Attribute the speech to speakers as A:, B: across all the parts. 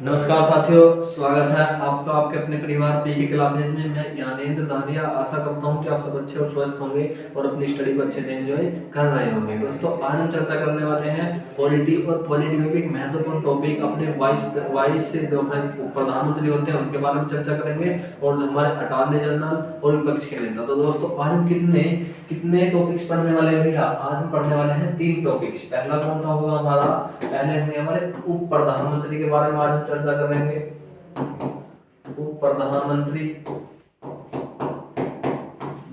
A: नमस्कार साथियों, स्वागत है आपका आपके अपने परिवार पीके क्लासेज में। मैं ज्ञानेंद्र दारिया आशा करता हूं कि आप सब अच्छे और स्वस्थ होंगे और अपनी स्टडी को अच्छे से एंजॉय कर रहे होंगे। दोस्तों, आज हम चर्चा करने वाले हैं पॉलिटी, और पॉलिटी में भी एक महत्वपूर्ण टॉपिक अपने वाइस से जो हमारे प्रधानमंत्री होते हैं उनके बारे में चर्चा करेंगे, और जो हमारे अटॉर्नी जनरल और विपक्ष के नेता। तो दोस्तों, आज हम कितने कितने टॉपिक्स पढ़ने वाले हैं भैया? आज हम पढ़ने वाले हैं 3 टॉपिक्स। पहला कौन सा होगा हमारा? पहले हम हमारे उप प्रधानमंत्री के बारे में आज हम चर्चा करेंगे। उप प्रधानमंत्री।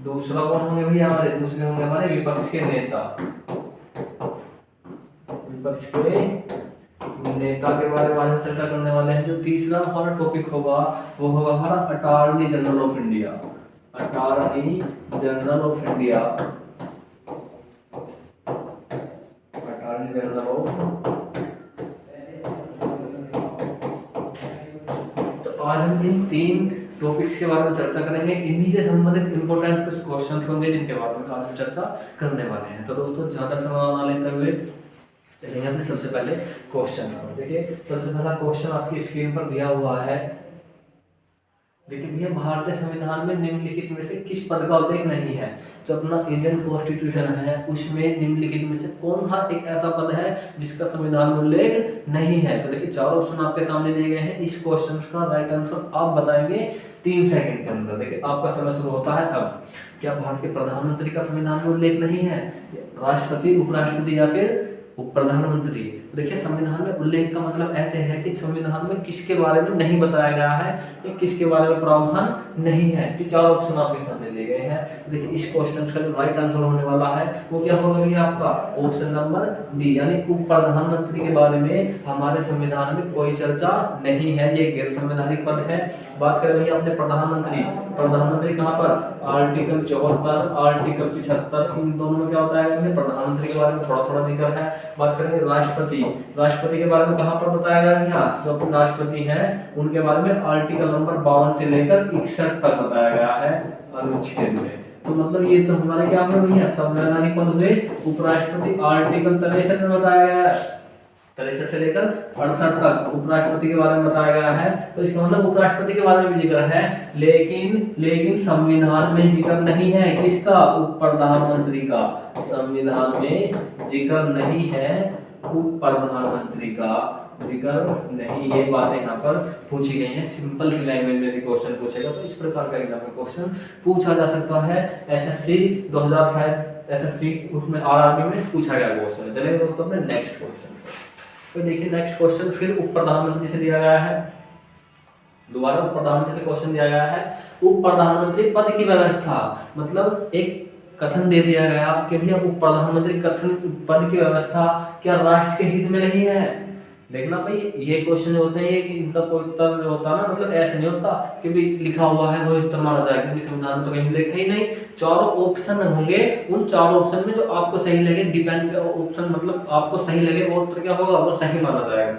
A: दूसरा कौन होंगे भैया हमारे? दूसरे होंगे हमारे विपक्ष के नेता। विपक्ष के नेता के बारे में आज हम चर्चा करने वाले हैं। जो तीसरा हमारा टॉपिक होगा वो होगा हमारा attorney general of India. Attorney general of India. Attorney general of. तो आज हम इन 3 टॉपिक्स के बारे में चर्चा करेंगे। इन्हीं से संबंधित इंपॉर्टेंट कुछ क्वेश्चन होंगे जिनके बारे में आज हम चर्चा करने वाले हैं। तो दोस्तों, ज्यादा समय ना लेते हुए चलेंगे अपने सबसे पहले क्वेश्चन पर। देखिए, सबसे पहला क्वेश्चन आपकी स्क्रीन पर दिया हुआ है। देखिए भैया, भारतीय संविधान में निम्नलिखित में से किस पद का उल्लेख नहीं है? जो अपना इंडियन कॉन्स्टिट्यूशन है उसमें निम्नलिखित में से कौन सा एक ऐसा पद है जिसका संविधान में उल्लेख नहीं है? तो देखिए, 4 ऑप्शन आपके सामने दिए गए हैं। इस क्वेश्चन का राइट आंसर आप बताएंगे 3 सेकंड के अंदर। देखिए, आपका समय शुरू होता है अब। क्या भारत के प्रधानमंत्री का संविधान में उल्लेख नहीं है? राष्ट्रपति, उपराष्ट्रपति या फिर उप प्रधानमंत्री? देखिए, संविधान में उल्लेख का मतलब ऐसे है कि संविधान में किसके बारे में नहीं बताया गया है या किसके बारे में प्रावधान नहीं है। तो 4 ऑप्शन आपके सामने दिए गए हैं। देखिए, इस क्वेश्चन का जो राइट आंसर होने वाला है वो क्या होगा भैया? आपका ऑप्शन नंबर डी, यानी उप प्रधानमंत्री के बारे में हमारे संविधान में कोई चर्चा नहीं है। ये गैर संवैधानिक पद है। बात करें भैया अपने प्रधानमंत्री। प्रधानमंत्री कहाँ पर? आर्टिकल 74, आर्टिकल 75, इन दोनों में क्या होता है? प्रधानमंत्री के बारे में थोड़ा थोड़ा जिक्र है। बात करेंगे राष्ट्रपति। राष्ट्रपति के बारे में कहां पर बताया गया है? यहाँ जो अपने राष्ट्रपति हैं उनके बारे में आर्टिकल नंबर 52 से लेकर 61 तक बताया गया है अनुच्छेद में। तो मतलब ये तो हमारे क्या हुए भैया? संवैधानिक पद हुए। उपराष्ट्रपति आर्टिकल 63 में बताया गया है, 63 से लेकर 68 तक उपराष्ट्रपति के बारे में बताया गया है। तो इसका मतलब उपराष्ट्रपति के बारे में भी जिक्र है, लेकिन संविधान में जिक्र नहीं है। किसका? उप प्रधानमंत्री का। संविधान में जिक्र नहीं है, उप प्रधानमंत्री का जिक्र नहीं। ये बातें यहाँ पर पूछी गई हैं। सिंपल सी लैंग्वेज में क्वेश्चन पूछेगा तो इस प्रकार का एग्जाम में क्वेश्चन पूछा जा सकता है। एसएससी 2000 शायद एसएससी उसमें आरआरबी में पूछा गया क्वेश्चन। चलिए दोस्तों, अपने नेक्स्ट क्वेश्चन। तो देखिए, नेक्स्ट क्वेश्चन फिर उप प्रधानमंत्री से दिया गया है। दोबारा उप प्रधानमंत्री से क्वेश्चन दिया गया है। उप प्रधानमंत्री पद की व्यवस्था, मतलब एक कथन दे दिया गया कि भैया उप प्रधानमंत्री कथन पद की व्यवस्था क्या राष्ट्र के हित में नहीं है? देखना भाई, ये क्वेश्चन होते हैं कि इनका कोई उत्तर होता है ना, मतलब ऐसे नहीं होता कि भी लिखा हुआ है वो उत्तर माना जाए, क्योंकि संविधान में तो कहीं लिखा ही नहीं। 4 ऑप्शन होंगे, उन 4 ऑप्शन में जो आपको सही लगे, डिपेंड ऑप्शन मतलब आपको सही लगे वो उत्तर क्या होगा? वो सही माना जाएगा,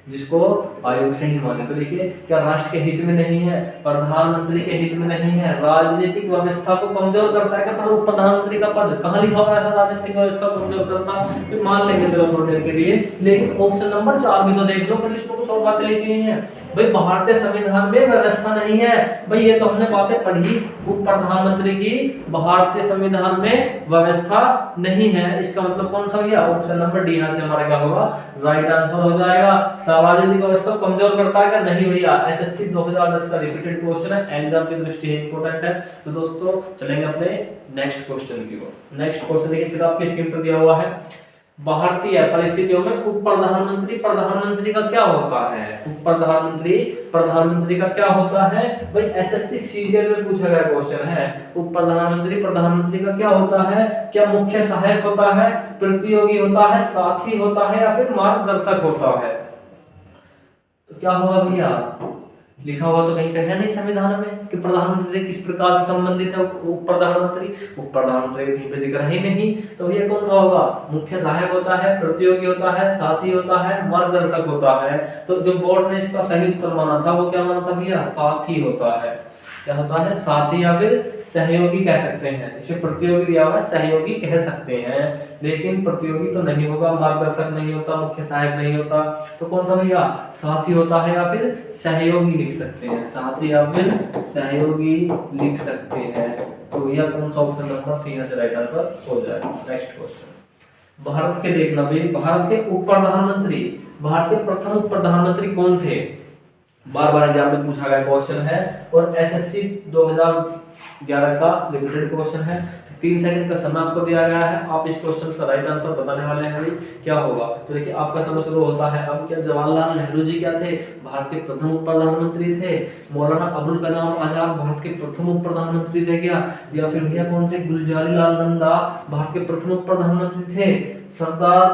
A: जिसको आयोग सही माने। तो देखिए, क्या राष्ट्र के हित में नहीं है? प्रधानमंत्री के हित में नहीं है? राजनीतिक व्यवस्था को कमजोर करता है क्या उप प्रधानमंत्री का पद? कहां लिखा हुआ है ऐसा राजनीतिक व्यवस्था को कमजोर करता? फिर मान लेंगे चलो थोड़ी देर के लिए, लेकिन ऑप्शन नंबर 4 भी तो देख लो, फिर इसमें कुछ और बातें लिखी हुई हैं। भाई, भारतीय संविधान में व्यवस्था नहीं है। भाई, ये तो हमने बातें पढ़ी, उप प्रधानमंत्री की भारतीय संविधान में व्यवस्था नहीं है। इसका मतलब कौन सा भैया? ऑप्शन नंबर डी यहाँ से हमारा क्या होगा? राइट आंसर हो जाएगा। राजनीतिक व्यवस्था को कमजोर करता है क्या? नहीं भैया। एसएससी 2010 का रिपीटेड क्वेश्चन है, एग्जाम की दृष्टि से इंपॉर्टेंट है। तो दोस्तों, चलेंगे अपने नेक्स्ट क्वेश्चन की ओर। नेक्स्ट क्वेश्चन देखिए, फिर आपके स्क्रीन पर दिया हुआ है। भारतीय परिस्थितियों में उप प्रधानमंत्री का क्या होता है? उप प्रधानमंत्री का क्या होता है? भाई, एसएससी सीजीएल में पूछा गया क्वेश्चन है। उप प्रधानमंत्री का क्या होता है? क्या मुख्य सहायक होता है, प्रतियोगी होता है, साथी होता है या फिर मार्गदर्शक होता है? तो क्या होगा भैया? लिखा हुआ तो कहीं पे है नहीं संविधान में कि प्रधानमंत्री से किस प्रकार से संबंधित है उप प्रधानमंत्री। उप प्रधानमंत्री कहीं पे जिक्र है नहीं। तो भैया कौन सा होगा? मुख्य सहायक होता है, प्रतियोगी होता है, साथी होता है, मार्गदर्शक होता है। तो जो बोर्ड ने इसका सही उत्तर माना था वो क्या माना था भैया? साथी होता है। क्या होता है, साथी या फिर सहयोगी कह सकते हैं। इसमें प्रतियोगी दिया हुआ है, सहयोगी कह सकते हैं, लेकिन प्रतियोगी तो नहीं होगा, मार्गदर्शक नहीं होता, मुख्य सहायक नहीं होता, तो कौन सा भैया, साथी होता है या फिर सहयोगी लिख सकते हैं, साथी या फिर सहयोगी लिख सकते हैं। तो भैया कौन सा ऑप्शन नंबर सी यहाँ से राइट आंसर हो जाएगा। नेक्स्ट क्वेश्चन, भारत के देखना भाई, भारत के उप प्रधानमंत्री, भारत के प्रथम उप प्रधानमंत्री कौन थे, बार बार एग्जाम में पूछा गया क्वेश्चन है और एसएससी 2011 का रिपीटेड क्वेश्चन है। 3 सेकंड का समय आपको दिया गया है, आप इस क्वेश्चन का राइट आंसर बताने वाले हैं भाई, क्या होगा। तो देखिए आपका समय शुरू होता है। अब क्या जवाहरलाल नेहरू जी क्या थे, भारत के प्रथम उप प्रधानमंत्री थे। मौलाना अबुल कलाम आजाद भारत के प्रथम उप प्रधानमंत्री थे क्या, या फिर भैया कौन थे, गुलजारीलाल नंदा भारत के प्रथम उप प्रधानमंत्री थे। सरदार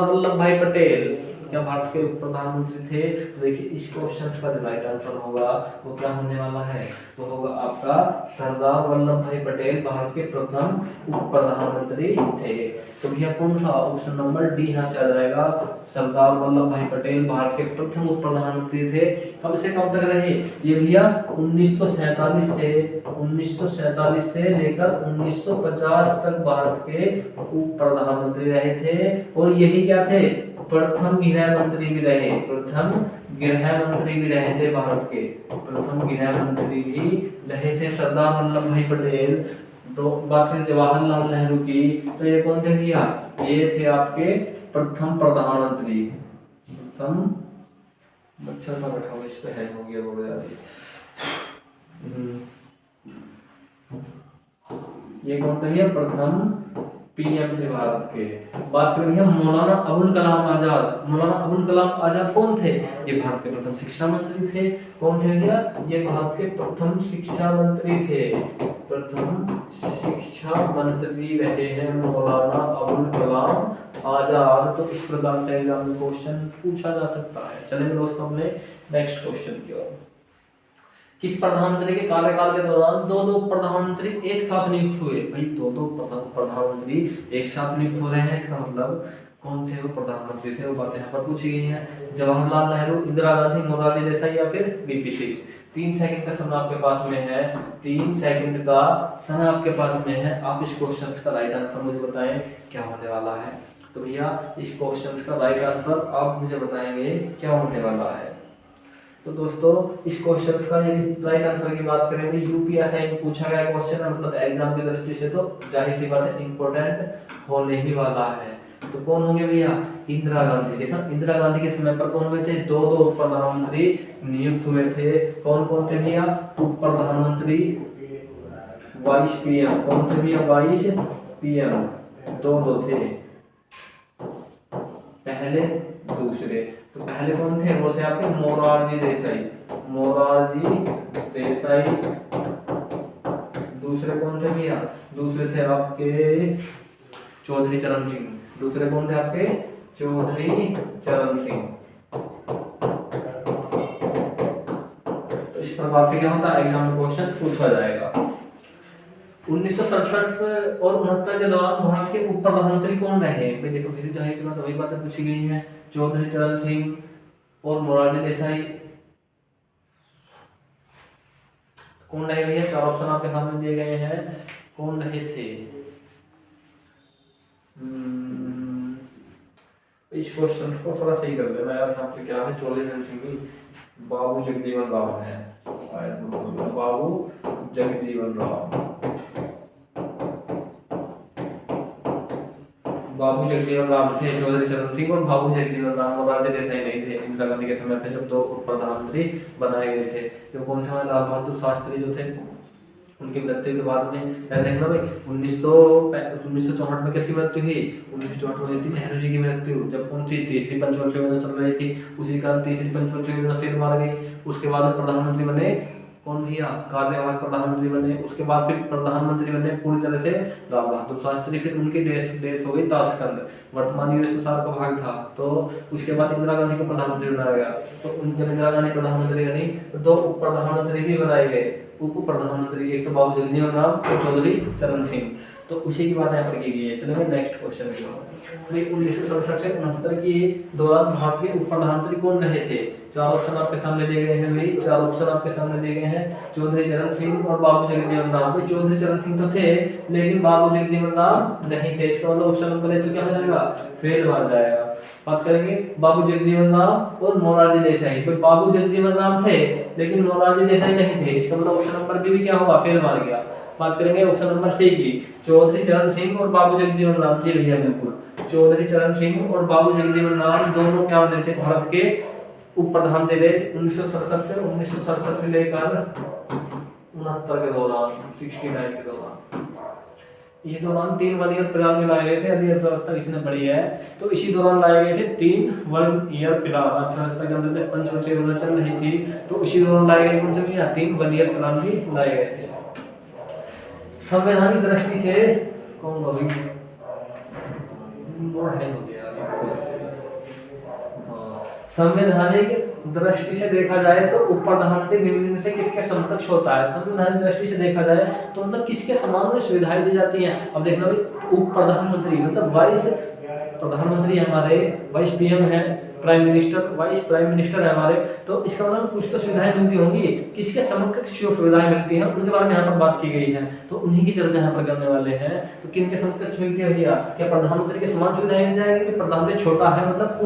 A: वल्लभ भाई पटेल क्या भारत के उप प्रधानमंत्री थे। तो देखिए इस क्वेश्चन का जो राइट आंसर होगा वो क्या होने वाला है, वो होगा आपका सरदार वल्लभ भाई पटेल भारत के प्रथम उप प्रधानमंत्री थे। तो भैया कौन सा ऑप्शन नंबर डी यहाँ से आ जाएगा, सरदार वल्लभ भाई पटेल भारत के प्रथम उप प्रधानमंत्री थे। कब से कब तक रहे ये भैया, 1947 से लेकर 1950 तक भारत के उप प्रधानमंत्री रहे थे। और यही क्या थे, प्रथम गृह मंत्री भी रहे, प्रथम गृह मंत्री भी रहे थे भारत के, प्रथम गृह मंत्री भी रहे थे सरदार वल्लभ भाई पटेल। तो बात करें जवाहरलाल नेहरू की, तो ये कौन थे भैया, ये थे आपके प्रथम प्रधानमंत्री। प्रथम बच्चा का बैठा हुआ इस पे हैंग हो गया वो यार, ये कौन थे भैया, प्रथम पीएम थे भारत के। बात करें मौलाना अबुल कलाम आजाद, मौलाना अबुल कलाम आजाद कौन थे, ये भारत के प्रथम शिक्षा मंत्री थे। कौन थे भैया, ये भारत के प्रथम शिक्षा मंत्री थे, प्रथम शिक्षा मंत्री रहे हैं मौलाना अबुल कलाम आजाद। तो इस प्रकार का एग्जाम में क्वेश्चन पूछा जा सकता है। चलेंगे दोस्तों अपने नेक्स्ट क्वेश्चन की ओर। किस प्रधानमंत्री के कार्यकाल के दौरान दो प्रधानमंत्री एक साथ नियुक्त हुए, भाई दो प्रधानमंत्री एक साथ नियुक्त हो रहे हैं, इसका मतलब कौन से वो प्रधानमंत्री थे, वो बातें यहाँ पर पूछी गई हैं। जवाहरलाल नेहरू, इंदिरा गांधी, मोरारजी देसाई या फिर वीपी सिंह। 3 सेकंड का समय आपके पास में है, 3 सेकंड का समय आपके पास में है। आप इस क्वेश्चन का राइट आंसर मुझे बताएं क्या होने वाला है। तो भैया इस क्वेश्चन का राइट आंसर आप मुझे बताएंगे क्या होने वाला है। तो दोस्तों इस क्वेश्चन का यदि राइट आंसर की बात करेंगे, यूपीएससी में पूछा गया क्वेश्चन है, मतलब एग्जाम की दृष्टि से तो जाहिर सी बात है इंपॉर्टेंट होने ही वाला है। तो कौन होंगे भैया, इंदिरा गांधी। देखा इंदिरा गांधी के समय पर कौन हुए थे, दो प्रधानमंत्री नियुक्त हुए थे। कौन कौन थे भैया, उप प्रधानमंत्री, वाइस पीएम। कौन थे भैया, वाइस पीएम, दो थे, पहले दूसरे। तो पहले कौन थे, वो थे आपके मोरारजी देसाई, मोरारजी देसाई। दूसरे कौन थे भैया, दूसरे थे आपके चौधरी चरण सिंह। दूसरे कौन थे आपके, चौधरी चरण सिंह। तो इस प्रकार से क्या होता है, एग्जाम में क्वेश्चन पूछा जाएगा। 1967 और 69 के दौरान भारत के उप प्रधानमंत्री कौन रहे, भाई देखो फिर जाहिर सी बात वही बातें पूछी गई हैं, चौधरी चरण सिंह और मोरारजी देसाई। कौन रहे भैया, 4 ऑप्शन आपके सामने दिए गए हैं, कौन रहे थे। इस क्वेश्चन को थोड़ा सही कर लेना यार, यहाँ पे क्या है, चौधरी चरण सिंह, बाबू जगजीवन राम है, बाबू जगजीवन राम, बाबू जगजीवन राम थे, चौधरी चरण सिंह और बाबू जगजीवन राम। मोरारजी देसाई नहीं थे, इंदिरा गांधी के समय पे जब 2 प्रधानमंत्री बनाए गए थे। जो कौन से लाल बहादुर शास्त्री जो थे, उनकी मृत्यु के बाद में देखना भाई 1964 में किसकी मृत्यु हुई, 1964 में हुई थी नेहरू जी की मृत्यु। जब कौन सी तीसरी पंचवर्षीय योजना चल रही थी, उसी कारण तीसरी पंचवर्षीय योजना फिर मार गई। उसके बाद में प्रधानमंत्री बने कौन भैया, कार्यवाहक प्रधानमंत्री बने। उसके बाद फिर प्रधानमंत्री बने पूरी तरह से लाल बहादुर शास्त्री। फिर उनकी डेथ हो गई ताशकंद, वर्तमान यूएसएसआर का भाग था। तो उसके बाद इंदिरा गांधी को प्रधानमंत्री बनाया गया। तो जब इंदिरा गांधी प्रधानमंत्री बनी तो 2 उप प्रधानमंत्री भी बनाए गए, उप प्रधानमंत्री, एक तो बाबू जगजीवन राम और चौधरी चरण सिंह। तो उसी की बात यहाँ पर की गई है। चलो नेक्स्ट क्वेश्चन की ओर। भाई 1967 से 69 के दौरान भारत के उप प्रधानमंत्री कौन रहे थे? चार ऑप्शन आपके सामने दिए गए हैं भाई, चार ऑप्शन आपके सामने दिए गए हैं, चौधरी चरण सिंह और बाबू जगजीवन राम। भाई चौधरी चरण सिंह तो थे लेकिन बाबू जगजीवन राम नहीं थे, इसका मतलब ऑप्शन नंबर ए तो क्या हो जाएगा? फेल मार जाएगा। बात करेंगे बाबू जगजीवन राम और मोरारजी देसाई। तो बाबू जगजीवन राम थे लेकिन मोरारजी देसाई नहीं थे, इसका मतलब ऑप्शन नंबर बी भी क्या होगा? फेल मार गया। बात करेंगे ऑप्शन नंबर सी की, चौधरी चरण सिंह और बाबू जगजीवन राम। जी भैया बिल्कुल, चौधरी चरण सिंह और बाबू जगजीवन राम दोनों क्या बने थे? भारत के उप प्रधानमंत्री थे 1967 से लेकर 69 के दौरान, 69 के दौरान। ये दौरान 3 1 ईयर प्लान में लाए गए थे, अभी अर्थव्यवस्था इसने बढ़ी है तो इसी दौरान लाए गए थे 3 1 ईयर प्लान। अर्थव्यवस्था के अंदर पंचवर्षीय योजना चल रही थी तो इसी दौरान लाए गए कौन से भैया? 3 1 ईयर प्लान भी लाए गए थे। संवैधानिक दृष्टि से कौन होगी? संवैधानिक दृष्टि से देखा जाए तो उप प्रधानमंत्री निम्न से किसके समकक्ष होता है? संवैधानिक दृष्टि से देखा जाए तो मतलब किसके समान में सुविधाएं दी जाती हैं? अब देखना भाई, उप प्रधानमंत्री मतलब वाइस प्रधानमंत्री हमारे, वाइस पीएम है, prime minister, vice prime minister है हमारे, तो इसका मतलब कुछ तो सुविधाएं मिलती होंगी। किसके समकक्ष जो सुविधाएं मिलती हैं उनके बारे में यहाँ पर बात की गई है, तो उन्हीं की चर्चा यहाँ पर करने वाले हैं। तो किनके समकक्ष मिलती है भैया? क्या प्रधानमंत्री के समान सुविधाएं मिल जाएंगी? कि प्रधानमंत्री छोटा है मतलब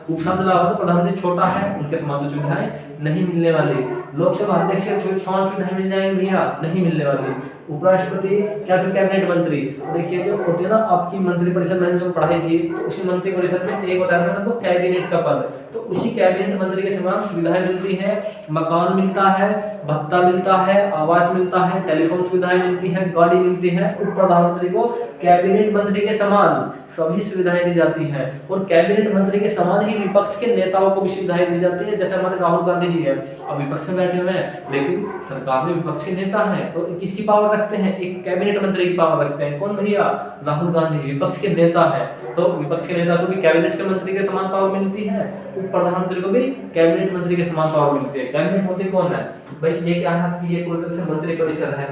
A: उप शब्द लगा तो प्रधानमंत्री छोटा है, उनके समान तो सुविधाएं नहीं मिलने वाली। लोकसभा अध्यक्ष के समान सुविधाएं मिल जाएंगी भैया? नहीं मिलने वाली। उपराष्ट्रपति क्या फिर कैबिनेट मंत्री? देखिए जो होती है ना आपकी मंत्रिपरिषद, मैंने जो पढ़ाई थी तो उसी मंत्रिपरिषद में एक होता है आपको कैबिनेट का पद, तो उसी कैबिनेट मंत्री के समान सुविधाएं मिलती है। मकान मिलता है, भत्ता मिलता है, आवास मिलता है, टेलीफोन सुविधाएं मिलती है, गाड़ी मिलती है। उप प्रधानमंत्री को कैबिनेट मंत्री के समान सभी सुविधाएं दी जाती हैं और कैबिनेट मंत्री के समान ही विपक्ष के नेताओं को भी सुविधाएं दी जाती है। जैसे हमारे राहुल गांधी जी है, अब विपक्ष में बैठे हुए हैं लेकिन सरकार में विपक्ष के नेता है, तो किसकी पावर रखते हैं? एक कैबिनेट मंत्री की पावर रखते हैं। कौन भैया? राहुल गांधी, विपक्ष के नेता है, तो विपक्ष के नेता को भी कैबिनेट के मंत्री के समान पावर मिलती है, उप प्रधानमंत्री को भी कैबिनेट मंत्री के समान पावर मिलती है। कैबिनेट मंत्री कौन है भाई? ये क्या है आपकी? ये पूरी तरह से मंत्री परिषद है,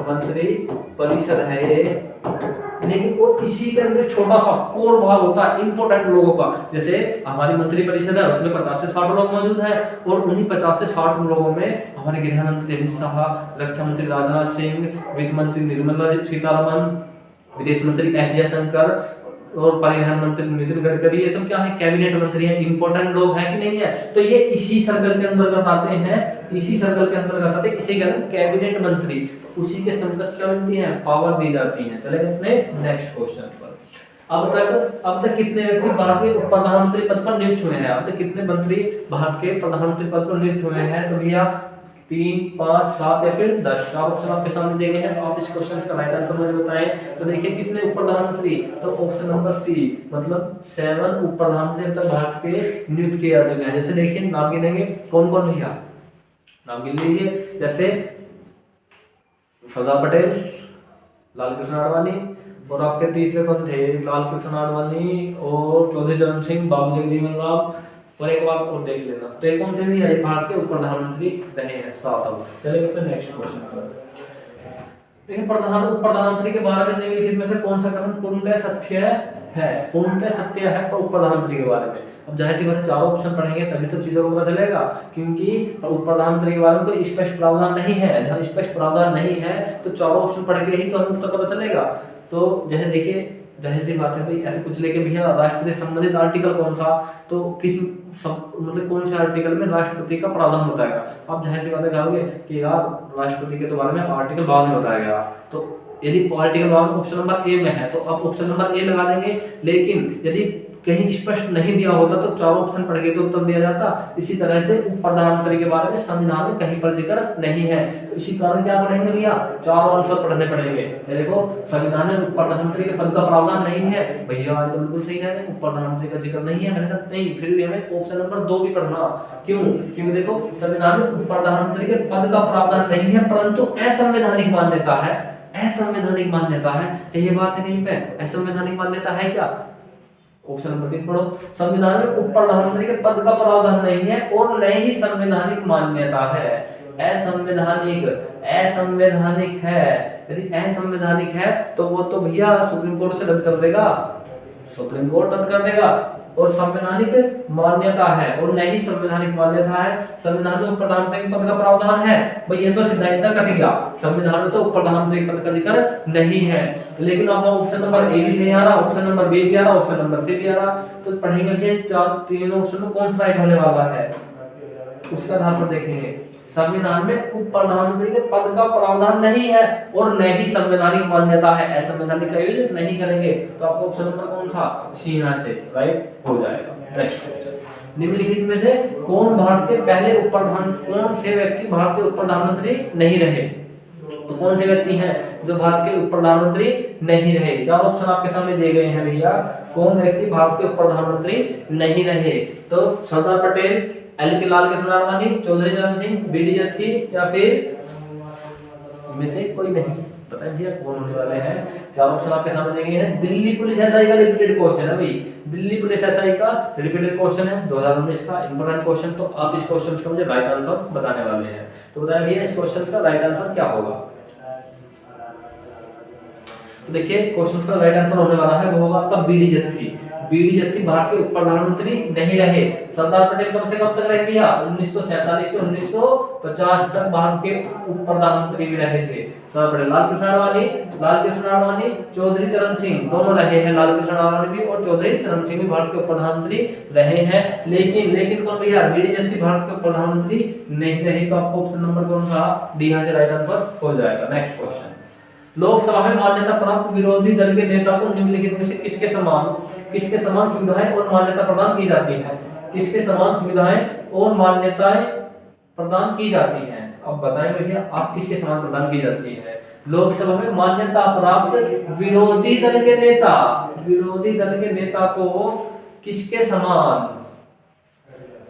A: मंत्री परिषद है ये, लेकिन वो इसी के अंदर छोटा सा कोर भाग होता है इंपोर्टेंट लोगों का। जैसे हमारी मंत्री परिषद है उसमें 50 से 60 लोग मौजूद हैं और उन्हीं 50 से 60 लोगों में हमारे गृह मंत्री अमित शाह, रक्षा मंत्री राजनाथ सिंह, वित्त मंत्री निर्मला सीतारमण, विदेश मंत्री एस जयशंकर और परिवहन मंत्री नितिन गडकरी, ये सब क्या है? कैबिनेट मंत्री हैं, इंपोर्टेंट लोग हैं कि नहीं है? तो ये इसी सर्कल के अंतर्गत आते हैं, इसी सर्कल के अंतर्गत आते हैं, इसे कहते हैं कैबिनेट मंत्री। तो उसी के समकक्ष क्या मिलती है? पावर दी जाती है। चलेंगे अपने नेक्स्ट क्वेश्चन पर। अब तक कितने व्यक्ति भारत के प्रधानमंत्री पद पर नियुक्त हुए हैं? अब तक कितने मंत्री भारत के प्रधानमंत्री पद पर नियुक्त हुए हैं? तो भैया 3 5 7 या फिर 10 का ऑप्शन आपके सामने दिए गए हैं। तो आप इस क्वेश्चन का राइट आंसर मुझे बताएं। तो देखिए कितने उप प्रधानमंत्री? तो ऑप्शन नंबर सी मतलब 7 उप प्रधानमंत्री तक भारत के नियुक्त किए जा चुके हैं। जैसे देखिए नाम गिनेंगे, कौन कौन भैया नाम गिन लीजिए। जैसे सरदार पटेल, लाल कृष्ण आडवाणी, और आपके तीसरे कौन थे? लाल कृष्ण आडवाणी और चौधरी चरण सिंह, बाबू जगजीवन राम, और एक बार और देख लेना। तो ये कौन थे भी? ये भारत के उप प्रधानमंत्री रहे हैं 7 अब। चलिए अपने नेक्स्ट क्वेश्चन पर। देखिए उप प्रधानमंत्री के बारे में निम्नलिखित में से कौन सा कथन पूर्णतः सत्य है? पूर्णतः सत्य है उप प्रधानमंत्री के बारे में। अब जाहिर सी बात है 4 ऑप्शन पढ़ेंगे तभी तो चीजों को पता चलेगा, क्योंकि उप प्रधानमंत्री के बारे में कोई स्पष्ट प्रावधान नहीं है। जहाँ स्पष्ट प्रावधान नहीं है तो 4 ऑप्शन पढ़ के ही तो हमें उत्तर पता चलेगा। तो जैसे देखिए जाहिर सी बात है भाई, ऐसे कुछ लेके भैया राष्ट्रपति संबंधित आर्टिकल कौन था? तो किस मतलब कौन से आर्टिकल में राष्ट्रपति का प्रावधान बताएगा? आप जाहिर सी बात है कहोगे कि यार राष्ट्रपति के बारे में आर्टिकल 52 में बताया गया। तो यदि आर्टिकल 52 ऑप्शन नंबर ए में है तो आप ऑप्शन नंबर ए लगा देंगे, लेकिन यदि कहीं स्पष्ट नहीं दिया होता तो 4 ऑप्शन पढ़ के तो उत्तर दिया जाता। इसी तरह से उप प्रधानमंत्री के बारे में संविधान में कहीं पर जिक्र नहीं है, तो इसी कारण क्या पढ़ेंगे भैया? 4 आंसर पढ़ने पड़ेंगे। देखो संविधान में उप प्रधानमंत्री के पद का प्रावधान नहीं है भैया, आज तो बिल्कुल सही है, उप प्रधानमंत्री का जिक्र नहीं है। मैंने कहा नहीं, फिर भी हमें ऑप्शन नंबर 2 भी पढ़ना। क्यों? क्योंकि देखो संविधान में उप प्रधानमंत्री के पद का प्रावधान नहीं है, परंतु असंवैधानिक मान्यता है, असंवैधानिक मान्यता है। ये बात है कहीं पे असंवैधानिक मान्यता है क्या? ऑप्शन नंबर 3 पढ़ो। संविधान में उप प्रधानमंत्री के पद का प्रावधान नहीं है और न ही संवैधानिक मान्यता है। असंवैधानिक है, यदि असंवैधानिक है तो वो तो भैया सुप्रीम कोर्ट से रद्द कर देगा, सुप्रीम कोर्ट रद्द कर देगा। और संवैधानिक मान्यता है और नहीं संवैधानिक मान्यता है, संविधान में प्रधानमंत्री पद का प्रावधान है, भाई ये तो सीधा सीधा कट गया, संविधान में तो प्रधानमंत्री पद का जिक्र नहीं है। लेकिन अब ऑप्शन नंबर ए भी सही आ रहा, ऑप्शन नंबर बी भी आ रहा, ऑप्शन नंबर सी भी आ रहा, तो पढ़ेंगे कि तीनों ऑप्शन में कौन सा राइट होने वाला है, उसके आधार पर देखेंगे। संविधान में उप प्रधानमंत्री के पद का प्रावधान नहीं है और न ही संवैधानिक मान्यता है, असंवैधानिक का यूज नहीं करेंगे, तो आपको ऑप्शन नंबर कौन था, सी यहाँ से राइट हो जाएगा। नेक्स्ट क्वेश्चन, निम्नलिखित में से कौन भारत के पहले उप प्रधान, कौन से व्यक्ति भारत के उप प्रधानमंत्री नहीं रहे, तो कौन से व्यक्ति हैं जो भारत के उप प्रधानमंत्री नहीं रहे। चार ऑप्शन आपके सामने दिए गए हैं भैया, कौन व्यक्ति भारत के उप प्रधानमंत्री नहीं रहे, तो सरदार पटेल, एल के लाल कृष्ण आडवाणी, चौधरी चरण सिंह, बीडी जत्थी या फिर इनमें से कोई नहीं, बताइए भैया कौन होने वाले हैं। चार ऑप्शन आपके सामने दिए हैं। दिल्ली पुलिस एसआई का रिपीटेड क्वेश्चन है भाई, दिल्ली पुलिस एसआई का रिपीटेड क्वेश्चन है 2019 का इंपॉर्टेंट क्वेश्चन, तो आप इस क्वेश्चन का मुझे राइट आंसर बताने वाले हैं, तो बताइए भैया इस क्वेश्चन का राइट आंसर क्या होगा। तो देखिए क्वेश्चन का राइट आंसर होने वाला है वो होगा आपका बीडी जत्थी। बीडी जत्थी भारत के उप प्रधानमंत्री नहीं रहे। सरदार पटेल कब से कब तक रहे भैया, 1947 से 1950 तक भारत के उप प्रधानमंत्री भी रहे थे सरदार पटेल। लाल कृष्ण आडवाणी, चौधरी चरण सिंह दोनों रहे हैं, लाल कृष्ण आडवाणी भी और चौधरी चरण सिंह भी भारत के उप प्रधानमंत्री रहे हैं। लेकिन कौन भैया, बीडी जत्थी भारत के उप प्रधानमंत्री नहीं रहे, तो आपको ऑप्शन नंबर कौन सा डी यहाँ से राइट आंसर हो जाएगा। नेक्स्ट क्वेश्चन, लोकसभा में मान्यता प्राप्त विरोधी दल के नेता को निम्नलिखित में से किसके समान सुविधाएं और मान्यता प्रदान की जाती है, किसके समान सुविधाएं और मान्यताएं प्रदान की जाती हैं। अब बताएं भैया आप किसके समान प्रदान की जाती है। लोकसभा में मान्यता प्राप्त विरोधी दल के नेता को किसके समान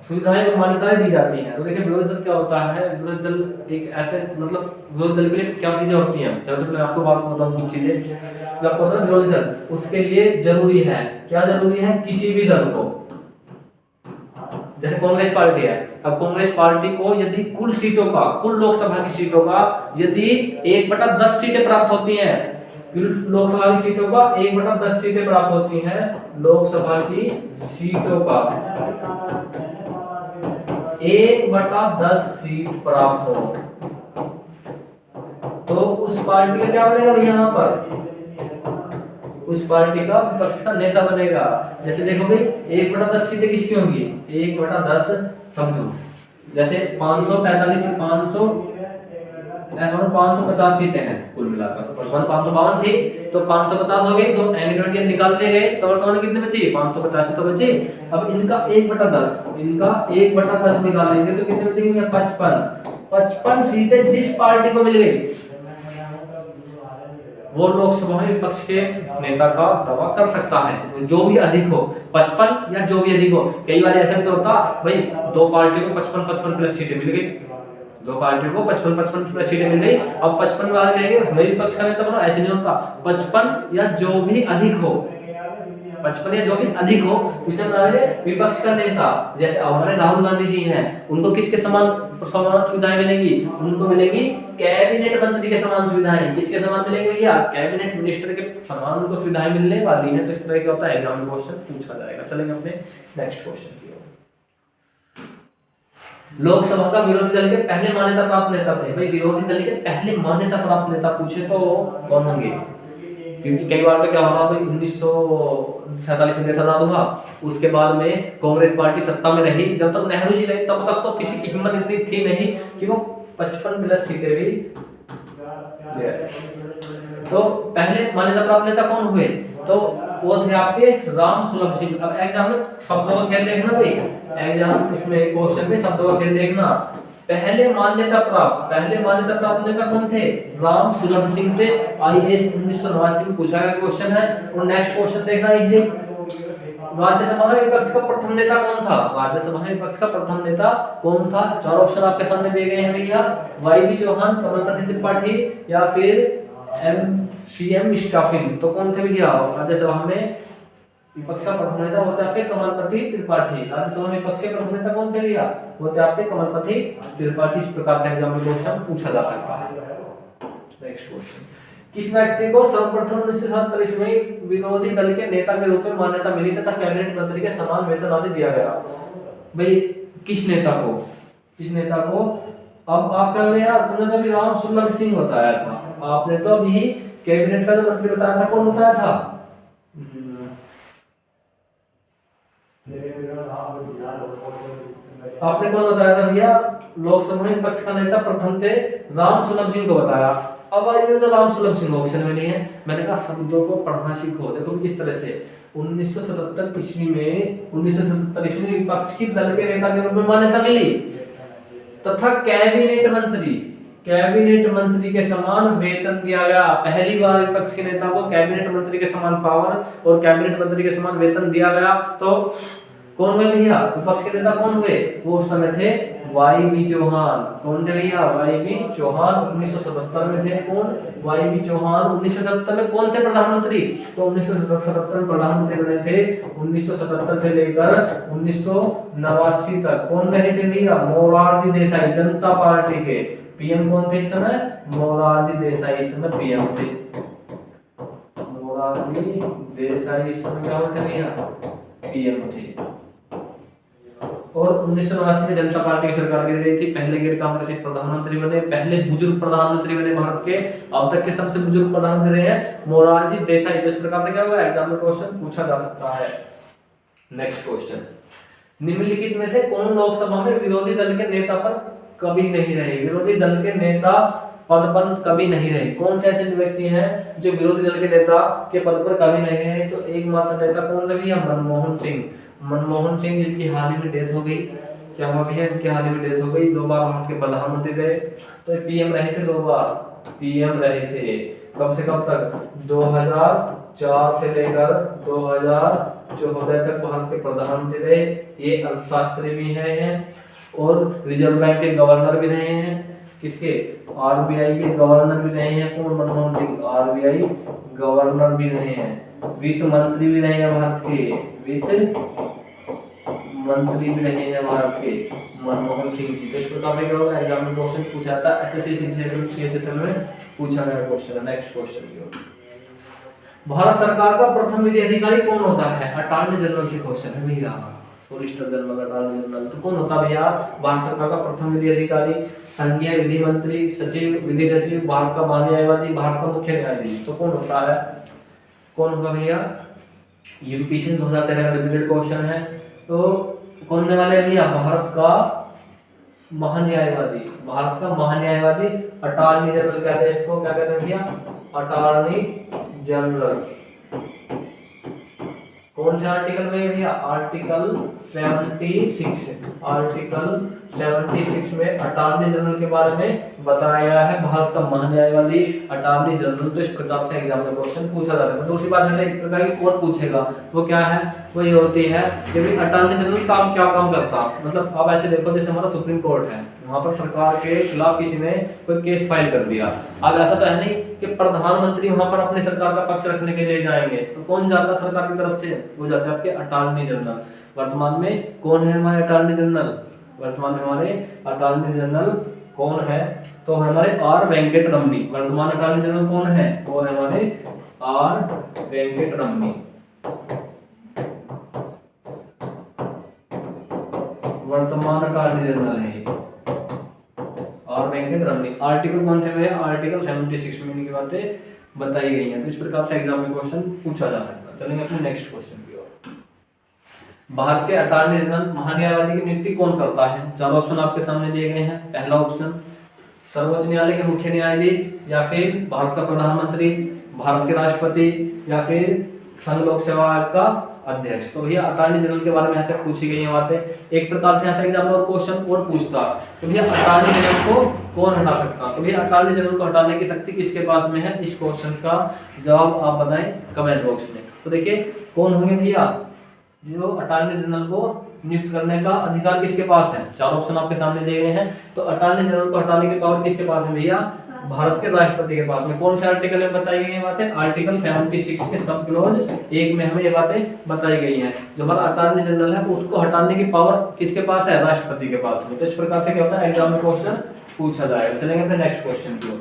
A: सुविधाएं और मान्यताएं दी जाती हैं। तो देखिए विरोधी दल क्या होता है, विरोधी दल एक ऐसे मतलब विरोधी दल के लिए क्या चीजें होती हैं, जब तक मैं आपको बात बताऊं कुछ चीजें जो आपको पता है। विरोधी दल उसके लिए जरूरी है, क्या जरूरी है, किसी भी दल को, जैसे कांग्रेस पार्टी है, अब कांग्रेस पार्टी को यदि कुल सीटों का, कुल लोकसभा की सीटों का यदि 1/10 सीटें प्राप्त होती हैं, लोकसभा की सीटों का 1/10 सीटें प्राप्त होती हैं, लोकसभा की सीटों का 1/10 सीट प्राप्त हो, तो उस पार्टी का क्या बनेगा भैया, यहाँ पर उस पार्टी का विपक्ष का नेता बनेगा। जैसे देखो भाई 1/10 सीटें किसकी होंगी, 1/10 समझो जैसे 545 से 550 सीटें हैं कुल मिलाकर, 552 थी तो 550 हो गई, तो एग्रीगेट निकालते गए तो वर्तमान कितने बचे, 585 तो बचे। अब इनका 1/10 निकालेंगे तो कितने बचेंगे, 55 सीटें जिस पार्टी को मिल गई वो लोकसभा में विपक्ष के नेता का दावा कर सकता है, जो भी अधिक हो, 55 या जो भी अधिक हो। कई बार ऐसा भी तो होता भाई, दो पार्टियों को 55 प्लस सीटें मिल गई, दो पार्टियों को 55 प्लस सीटें मिल गई, अब 55 वाले कहेंगे हमें विपक्ष का नेता बनाओ, ऐसे नहीं होता। 55 या जो भी अधिक हो, 55 या जो भी अधिक हो उसे बनाएंगे विपक्ष का नेता। जैसे हमारे राहुल गांधी जी हैं, उनको किसके समान सुविधाएं मिलेंगी, उनको मिलेगी कैबिनेट मंत्री के समान सुविधाएं। किसके समान मिलेंगे भैया, कैबिनेट मिनिस्टर के समान उनको सुविधाएं मिलने वाली है। तो इस तरह क्या होता है, एग्जाम में क्वेश्चन पूछा जाएगा। चलेंगे अपने नेक्स्ट क्वेश्चन की ओर। लोकसभा का विरोधी दल के पहले मान्यता प्राप्त नेता थे, भाई विरोधी दल के पहले मान्यता प्राप्त नेता पूछे तो कौन होंगे, क्योंकि कई बार तो क्या होगा भाई 1947 में देश आजाद हुआ, उसके बाद में कांग्रेस पार्टी सत्ता में रही, जब तक नेहरू जी रहे तब तक तो किसी की हिम्मत इतनी थी नहीं कि वो 55 प्लस सीटें भी ले आए। तो पहले मान्यता प्राप्त नेता कौन हुए, तो वो थे आपके राम सुलभ सिंह। अब एग्जाम में शब्दों का खेल देखना भाई, एग्जाम इसमें क्वेश्चन में शब्दों का खेल देखना। पहले मान्यता प्राप्त नेता कौन थे, राम सुलभ सिंह थे। आईएएस 1989 में पूछा गया क्वेश्चन है। और नेक्स्ट क्वेश्चन देखना इजी, राज्यसभा में विपक्ष का प्रथम नेता कौन था, राज्यसभा में विपक्ष का प्रथम नेता कौन था। चार ऑप्शन आपके सामने दिए गए हैं भैया, वाईबी चौहान, कमलनाथ त्रिपाठी या फिर सीएम स्टाफिन। तो कौन थे भैया राज्यसभा में विपक्ष का प्रथम नेता, होते आपके कमलपति त्रिपाठी। राज्यसभा में विपक्ष के प्रथम नेता कौन थे भैया, होते आपके कमलपति त्रिपाठी। इस प्रकार से एग्जाम में क्वेश्चन पूछा जा सकता है। नेक्स्ट क्वेश्चन, किस व्यक्ति को सर्वप्रथम 1947 में विरोधी दल के नेता के रूप में मान्यता मिली तथा कैबिनेट मंत्री के समान वेतन आदि दिया गया? भाई किस नेता को, किस नेता को? अब आप कह रहे यार तुमने तो अभी राम सुलभ सिंह बताया था, आपने तो अभी कैबिनेट का जो मंत्री बताया था कौन बताया था? आपने कौन बताया था भैया? लोकसभा में विपक्ष का नेता प्रथम थे राम सुलभ सिंह को बताया। अब आइए तो राम सुलभ सिंह ऑप्शन में नहीं है। मैंने कहा शब्दों को पढ़ना सीखो। देखो किस तरह से 1977 ईस्वी में 1977 ईस्वी में विपक्ष की दल के नेता के रूप में मान्यता मिली तथा कैबिनेट मंत्री के समान वेतन दिया गया। पहली बार विपक्ष के नेता को कैबिनेट मंत्री के समान पावर और कैबिनेट मंत्री के समान वेतन दिया गया। तो कौन हुए भैया? विपक्ष के नेता कौन हुए? वो उस समय थे वाई.बी. चौहान। कौन थे भैया? वाई.बी. चौहान 1977 में थे। कौन? वाई.बी. चौहान 1977 में कौन थे प्रधानमंत्री? तो 1977 में प्रधानमंत्री बने थे 1977 से लेकर 1989 तक। कौन रहे थे भैया? मोरारजी देसाई, जनता पार्टी के। पीएम कौन थे इस समय? मोरारजी देसाई इस समय पीएम थे। मोरारजी देसाई इस समय क्या होते भैया? पीएम थे। और 1989 में जनता पार्टी की सरकार गिर गई थी। पहले गिर कांग्रेस प्रधानमंत्री बने, पहले बुजुर्ग प्रधानमंत्री बने भारत के। अब तक के सबसे बुजुर्ग प्रधानमंत्री रहे हैं मोरारजी देसाई। तो इस प्रकार से क्या होगा? एग्जाम में क्वेश्चन पूछा जा सकता है। नेक्स्ट क्वेश्चन, निम्नलिखित में से कौन लोकसभा में विरोधी दल के नेता पर कभी नहीं रहे? विरोधी दल के नेता पद पर कभी नहीं रहे। कौन से ऐसे व्यक्ति हैं जो विरोधी दल के नेता के पद पर कभी नहीं रहे? तो एकमात्र नेता कौन रहे? मनमोहन सिंह। मनमोहन सिंह जिनकी हाल ही में डेथ हो गई। क्या हुआ भैया? इनकी हाल ही में डेथ हो गई। 2 बार भारत के प्रधानमंत्री रहे। तो पीएम रहे थे 2 बार। पीएम रहे थे कब से कब तक? 2004 से लेकर 2014 तक भारत के प्रधानमंत्री रहे। ये अर्थशास्त्री भी हैं और रिजर्व बैंक के गवर्नर भी रहे हैं। किसके? आरबीआई के गवर्नर भी रहे हैं। कौन? मनमोहन सिंह। आरबीआई गवर्नर भी रहे हैं। वित्त मंत्री भी रहे हैं भारत के। वित्त मंत्री भी रहे हैं भारत के मनमोहन सिंह जी। तो इस प्रकार से क्या होगा? एग्जाम में क्वेश्चन पूछा जाता है। एसएससी में पूछा गया क्वेश्चन। नेक्स्ट क्वेश्चन, भारत सरकार का प्रथम विधि अधिकारी कौन होता है? अटॉर्नी जनरल से क्वेश्चन है भैया। Solicitor general, attorney general. तो कौन होता है भैया भारत सरकार का प्रथम विधि अधिकारी? संघीय विधि मंत्री, सचिव, विधि सचिव, भारत का महान्यायवादी, भारत का मुख्य न्यायाधीश। तो कौन होता है? कौन होगा भैया? यूपीएससी 2013 का रिपीटेड क्वेश्चन है। तो कौन होने वाले भैया? भारत का महान्यायवादी। भारत का महान्यायवादी अटॉर्नी जनरल कहते हैं इसको। क्या कहते हैं भैया? Attorney general. कौन से आर्टिकल में भैया? आर्टिकल 76। आर्टिकल 76 में अटॉर्नी जनरल के बारे में बताया गया है। भारत का महान्यायवादी अटॉर्नी जनरल। तो इस प्रकार से एग्जाम में क्वेश्चन पूछा जाता है। दूसरी बात है एक प्रकार की कौन पूछेगा, वो क्या है? वो ये होती है कि भाई अटॉर्नी जनरल काम क्या काम करता। मतलब आप ऐसे देखो जैसे हमारा सुप्रीम कोर्ट है, वहां पर सरकार के खिलाफ किसी ने कोई केस फाइल कर दिया। अब ऐसा तो है नहीं कि प्रधानमंत्री वहां पर अपनी सरकार का पक्ष रखने के लिए जाएंगे। तो कौन जाता सरकार की तरफ से? वो जाते हैं आपके अटॉर्नी जनरल। वर्तमान में कौन है हमारे अटॉर्नी जनरल? वर्तमान में हमारे अटॉर्नी जनरल कौन है? तो हमारे आर वेंकट रमनी। वर्तमान अटॉर्नी जनरल कौन है? वो है हमारे आर वेंकट रमनी। वर्तमान अटॉर्नी जनरल है आर वेंकट रमनी। आर्टिकल कौन थे? आर्टिकल 76 में इनकी बातें बताई गई हैं। तो इस प्रकार से एग्जाम में क्वेश्चन पूछा जा सकता है। चलेंगे अपने नेक्स्ट क्वेश्चन की ओर। भारत के अटॉर्नी जनरल महान्यायवादी की नियुक्ति कौन करता है? 4 ऑप्शन आपके सामने दिए गए हैं। पहला ऑप्शन सर्वोच्च न्यायालय के मुख्य न्यायाधीश, या फिर भारत का प्रधानमंत्री, भारत के राष्ट्रपति, या फिर संघ लोक सेवा आयोग का अध्यक्ष। तो भैया अटॉर्नी जनरल के बारे में यहाँ से पूछी गई है बातें। एक प्रकार से यहाँ से एग्जाम और क्वेश्चन और पूछता तो भैया अटॉर्नी जनरल को कौन हटा सकता? तो भैया अटॉर्नी जनरल को हटाने की शक्ति किसके पास में है? इस क्वेश्चन का जवाब आप बताएं कमेंट बॉक्स में। तो देखिए कौन होंगे भैया जो अटॉर्नी जनरल को नियुक्त करने का अधिकार किसके पास है? 4 ऑप्शन आपके सामने दिए गए हैं। तो अटॉर्नी जनरल को हटाने की पावर किसके पास है भैया? भारत के राष्ट्रपति के पास में। कौन से आर्टिकल में बताई गई है बातें? आर्टिकल 76 के सब क्लॉज 1 में हमें ये बातें बताई गई हैं। जो हमारा अटॉर्नी जनरल है उसको हटाने की पावर किसके पास है? राष्ट्रपति के पास में। तो इस प्रकार से क्या होता है एग्जाम में क्वेश्चन पूछा जाएगा। चलेंगे फिर नेक्स्ट क्वेश्चन की ओर।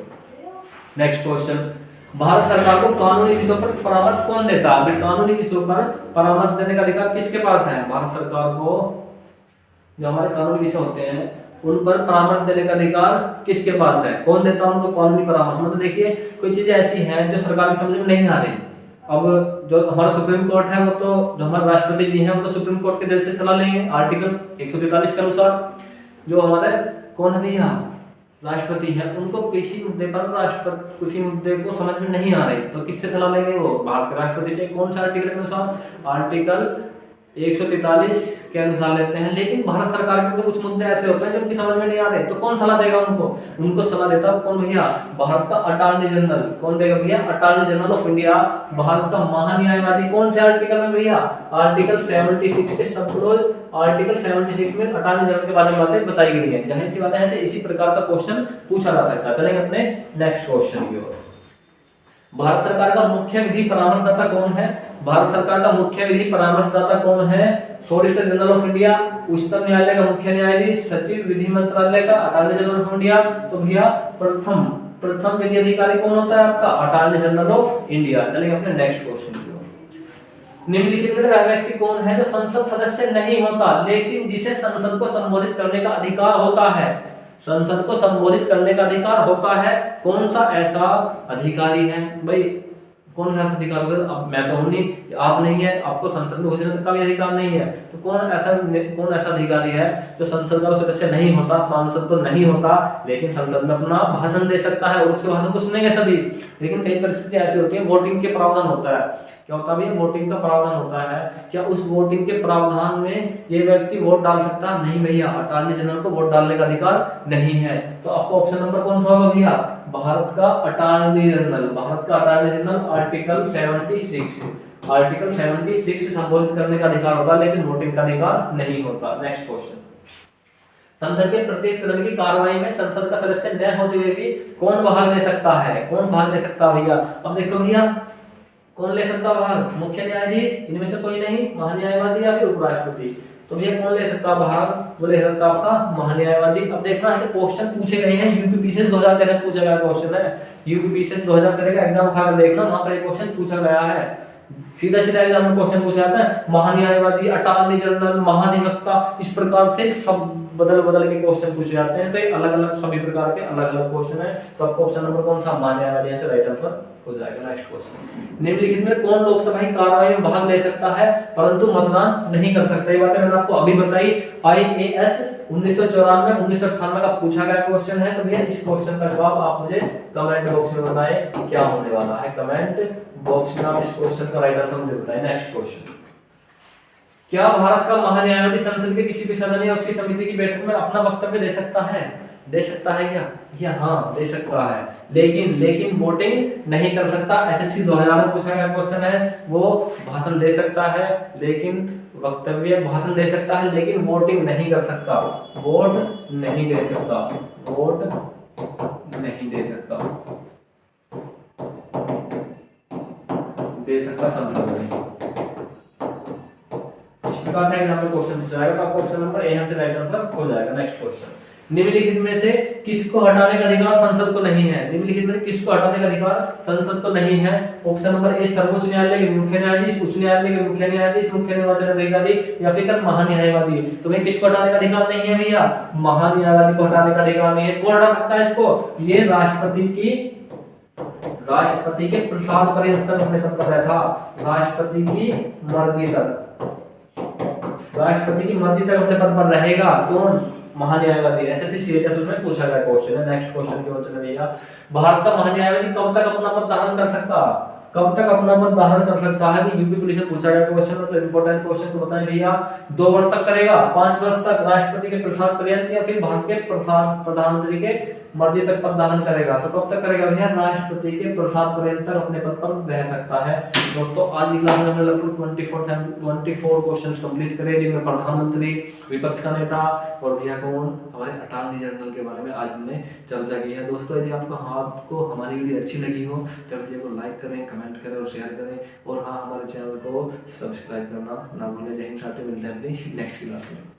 A: नेक्स्ट क्वेश्चन, भारत सरकार को कानूनी विषयों पर परामर्श कौन देता है? कानूनी विषयों पर परामर्श देने का अधिकार किसके पास है? भारत सरकार को जो हमारे कानूनी विषय होते हैं उन पर परामर्श देने का अधिकार किसके पास है? कौन देता है उनको कानूनी परामर्श? मतलब देखिए कोई चीजें ऐसी हैं जो सरकार की समझ में नहीं आ रही, अब जो हमारा सुप्रीम कोर्ट है वो तो जो हमारे राष्ट्रपति जी हैं वो तो सुप्रीम कोर्ट के जज से सलाह लेंगे आर्टिकल 143 के अनुसार। जो हमारे कौन है भैया राष्ट्रपति है, उनको किसी मुद्दे पर राष्ट्रपति किसी मुद्दे को समझ में नहीं आ रही तो किससे सलाह लेंगे? वो भारत के राष्ट्रपति से। कौन सा आर्टिकल के अनुसार? आर्टिकल 143 के अनुसार लेते हैं। लेकिन भारत सरकार के तो कुछ मुद्दे ऐसे होते हैं जो उनकी समझ में नहीं आ रहे तो कौन सलाह देगा उनको? उनको सलाह देता कौन भैया? भारत का अटॉर्नी जनरल। कौन देगा भैया? Attorney general of India, Bharat का महान्यायवादी। कौन से आर्टिकल में भैया? आर्टिकल 76 के सब क्लोज आर्टिकल 76 में अटॉर्नी जनरल के बारे में बातें बताई गई है। जाहिर सी बात है ऐसे इसी प्रकार का क्वेश्चन पूछा जा सकता है। चलेंगे अपने नेक्स्ट क्वेश्चन की ओर। भारत सरकार का मुख्य विधि परामर्शदाता कौन है? भारत सरकार का मुख्य विधि परामर्शदाता कौन है? सॉलिसिटर जनरल ऑफ इंडिया, उच्चतम न्यायालय का मुख्य न्यायाधीश, सचिव, विधि मंत्रालय का, अटॉर्नी जनरल ऑफ इंडिया। तो भैया प्रथम विधि अधिकारी कौन होता है आपका? Attorney general of India. चलिए अपने नेक्स्ट क्वेश्चन की ओर। निम्नलिखित में वह व्यक्ति कौन है जो संसद सदस्य नहीं होता लेकिन जिसे संसद को संबोधित करने का अधिकार होता है? संसद को संबोधित करने का अधिकार होता है। कौन सा ऐसा अधिकारी है भाई? कौन सा अधिकार होगा? अब मैं तो हूं नहीं, आप नहीं है, आपको संसद में घुसने तक का भी अधिकार नहीं है। तो कौन ऐसा अधिकारी है जो संसद का सदस्य नहीं होता, सांसद तो नहीं होता लेकिन संसद में अपना भाषण दे सकता है और उसके भाषण को सुनेंगे सभी। लेकिन कई परिस्थिति ऐसी होती है, वोटिंग के प्रावधान होता है। क्या होता है? वोटिंग का प्रावधान होता है। क्या उस वोटिंग के प्रावधान में ये व्यक्ति वोट डाल सकता? नहीं भैया, अटॉर्नी जनरल को वोट डालने का अधिकार नहीं है। तो आपको ऑप्शन नंबर कौन सा होगा भैया? भारत का अटॉर्नी जनरल। भारत का अटॉर्नी जनरल आर्टिकल 76 से संबोधित करने का अधिकार होता है लेकिन वोटिंग का अधिकार नहीं होता। Next question. संसद के प्रत्येक सदन की कार्रवाई में संसद का सदस्य न होते हुए भी कौन भाग ले सकता है? कौन भाग ले सकता है भैया? अब देखो भैया कौन ले सकता भाग? मुख्य न्यायाधीश, इनमें से कोई नहीं, महान्यायवादी या फिर उपराष्ट्रपति। तो भैया कौन ले सकता भाग? वो ले सकता आपका महान्यायवादी। अब देखना ऐसे क्वेश्चन पूछे गए हैं यूपीपीसीएस 2013 में पूछा गया क्वेश्चन है। यूपीपीसीएस 2013 का एग्जाम उठाकर देखना, वहां पर एक क्वेश्चन पूछा गया है। सीधा सीधा एग्जाम में क्वेश्चन पूछा जाता है महान्यायवादी, अटॉर्नी जनरल, महाधिवक्ता, इस प्रकार से सब बदल बदल के क्वेश्चन पूछे जाते हैं। तो ये अलग अलग सभी प्रकार के अलग अलग क्वेश्चन है। तो आपको ऑप्शन नंबर कौन सा? महान्यायवादी से राइट आंसर हो जाएगा। Next question. निम्नलिखित में कौन लोकसभा की कार्रवाई में भाग ले सकता है परंतु मतदान नहीं कर सकता? ये बातें मैंने आपको अभी बताई। आईएएस 1994 1998 का पूछा गया क्वेश्चन है। तो भैया इस क्वेश्चन का जवाब आप मुझे कमेंट बॉक्स में बताएं क्या होने वाला है। कमेंट बॉक्स में आप इस क्वेश्चन का राइट आंसर मुझे बताएं। Next question. क्या भारत का महान्यायवादी संसद के किसी भी सदन या उसकी समिति की बैठक में अपना वक्तव्य दे सकता है? दे सकता है क्या? या हाँ दे सकता है, लेकिन वोटिंग नहीं कर सकता। एसएससी 2000 में पूछा गया क्वेश्चन है। वो भाषण दे सकता है लेकिन वक्तव्य भाषण दे सकता है लेकिन वोटिंग नहीं कर सकता। वोट नहीं दे सकता। वोट नहीं दे सकता। दे सकता संसद में। इस प्रकार से एग्जाम में क्वेश्चन पूछा जाएगा। तो आपको ऑप्शन नंबर ए से राइट आंसर हो जाएगा। Next question. निम्नलिखित में से किसको हटाने का अधिकार संसद को नहीं है? निम्नलिखित में किसको हटाने का अधिकार संसद को नहीं है? ऑप्शन नंबर ए सर्वोच्च न्यायालय के मुख्य न्यायाधीश, उच्च न्यायालय के मुख्य न्यायाधीश, मुख्य निर्वाचन अधिकारी या फिर महान्यायवादी। तो भाई किसको हटाने का अधिकार नहीं है भैया? महान्यायवादी को हटाने का अधिकार नहीं है। कौन हटा सकता है इसको? ये राष्ट्रपति के प्रसाद पर्यंत तक अपने पद पर रहता। राष्ट्रपति की मर्जी तक अपने पद पर रहेगा। कौन? महान्यायवादी। एसएससी सीएचएस में पूछा गया क्वेश्चन है। नेक्स्ट क्वेश्चन की ओर चले भैया। भारत का महान्यायवादी कब तक अपना पद धारण कर सकता? कब तक अपना पद धारण कर सकता है? यूपी पुलिस में पूछा गया क्वेश्चन, मतलब इंपॉर्टेंट क्वेश्चन। तो बताएं भैया 2 वर्ष तक करेगा, 5 वर्ष तक, राष्ट्रपति के प्रसाद पर्यंत या फिर भारत के प्रधानमंत्री के मर्जी तक पद धारण करेगा। तो कब तक करेगा भैया? राष्ट्रपति के प्रसाद पर्यंत तक अपने पद पर रह सकता है। दोस्तों आज की क्लास में हमने लगभग 24 क्वेश्चन कंप्लीट करे जिनमें प्रधानमंत्री, विपक्ष का नेता और भैया कौन हमारे अटॉर्नी जनरल के बारे में आज हमने चर्चा की है। दोस्तों यदि आपको हमारी वीडियो अच्छी लगी हो तो वीडियो को लाइक करें, कमेंट करें और शेयर करें और हाँ हमारे चैनल को सब्सक्राइब करना ना भूलें। जय हिंद साथियों, मिलते हैं अपनी नेक्स्ट क्लास में।